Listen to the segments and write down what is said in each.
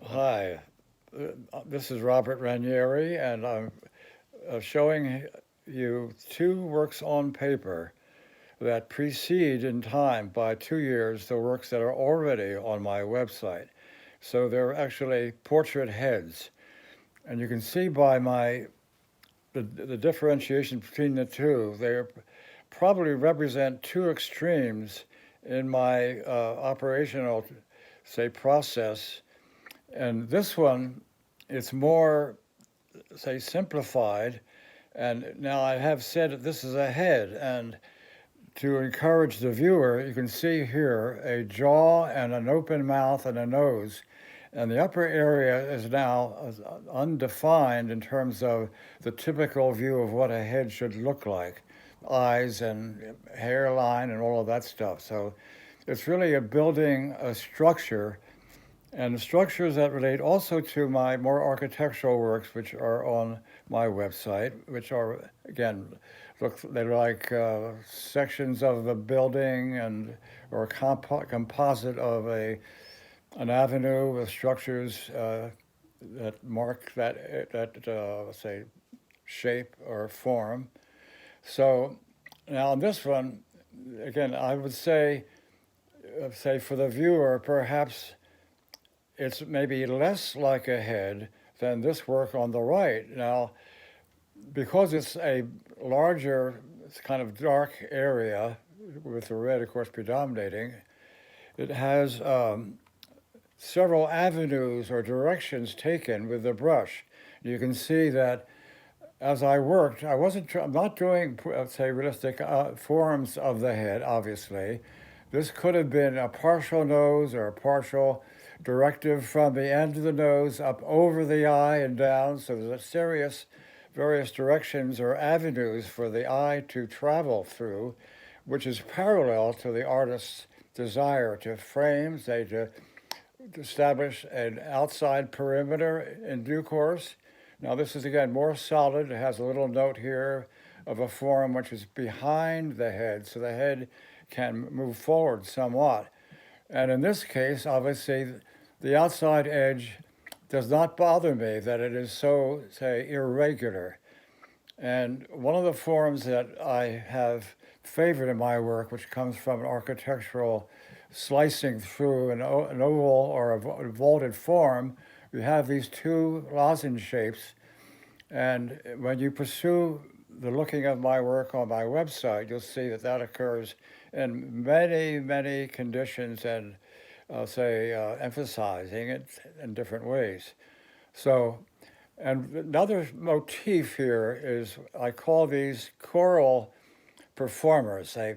Hi, this is Robert Ranieri, and I'm showing you two works on paper that precede in time by 2 years the works that are already on my website. So they're actually portrait heads, and you can see by the differentiation between the two. They probably represent two extremes in my operational, say, process. And this one, it's more, say, simplified. And now I have said that this is a head. And to encourage the viewer, you can see here a jaw and an open mouth and a nose. And the upper area is now undefined in terms of the typical view of what a head should look like, eyes and hairline and all of that stuff. So it's really a building a structure, and structures that relate also to my more architectural works, which are on my website, which are, again, look, they're like sections of a building and or a composite of an avenue with structures that mark that say shape or form. So now on this one, again, I would say for the viewer, perhaps it's maybe less like a head than this work on the right. Now, because it's a larger, it's kind of dark area with the red, of course, predominating, it has several avenues or directions taken with the brush. You can see that as I worked, I'm not doing, say, realistic forms of the head, obviously. This could have been a partial nose or a partial directive from the end of the nose up over the eye and down. So there's various directions or avenues for the eye to travel through, which is parallel to the artist's desire to frame, say, to establish an outside perimeter in due course. Now, this is again more solid. It has a little note here of a form which is behind the head, so the head can move forward somewhat. And in this case, obviously, the outside edge does not bother me that it is so, say, irregular. And one of the forms that I have favored in my work, which comes from an architectural slicing through an oval or a vaulted form, you have these two lozenge shapes. And when you pursue the looking of my work on my website, you'll see that that occurs in many, many conditions and emphasizing it in different ways. So, and another motif here is I call these choral performers, a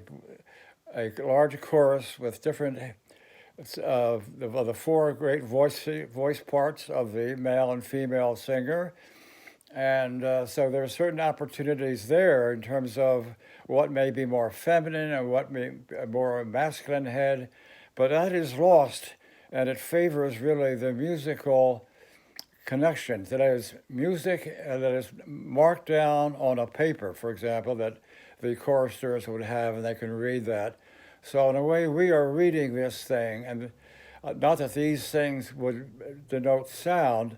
large chorus with different the four great voice parts of the male and female singer. And so there are certain opportunities there in terms of what may be more feminine and what may be a more masculine head, but that is lost, and it favors really the musical connection. That is, music that is marked down on a paper, for example, that the choristers would have, and they can read that. So in a way, we are reading this thing, and not that these things would denote sound,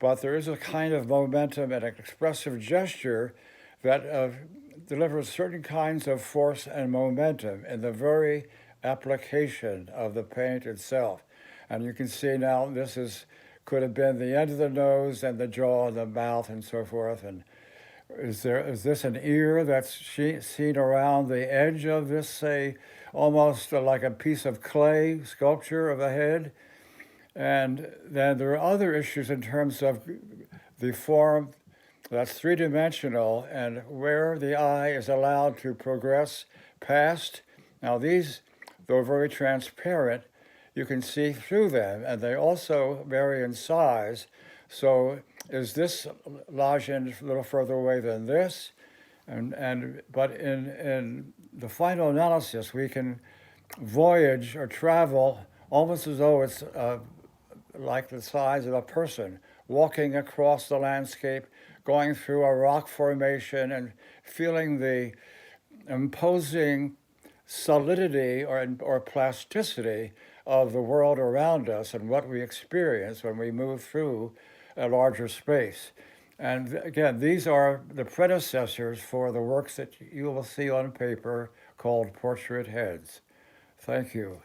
but there is a kind of momentum and an expressive gesture that delivers certain kinds of force and momentum in the very application of the paint itself. And you can see now could have been the end of the nose and the jaw and the mouth and so forth. And is this an ear that's seen around the edge of this, say, almost like a piece of clay sculpture of a head? And then there are other issues in terms of the form that's three-dimensional and where the eye is allowed to progress past. Now these, though very transparent, you can see through them, and they also vary in size. So is this lozenge a little further away than this? But in the final analysis, we can voyage or travel almost as though it's like the size of a person walking across the landscape, going through a rock formation and feeling the imposing solidity or plasticity of the world around us and what we experience when we move through a larger space. And again, these are the predecessors for the works that you will see on paper called portrait heads. Thank you.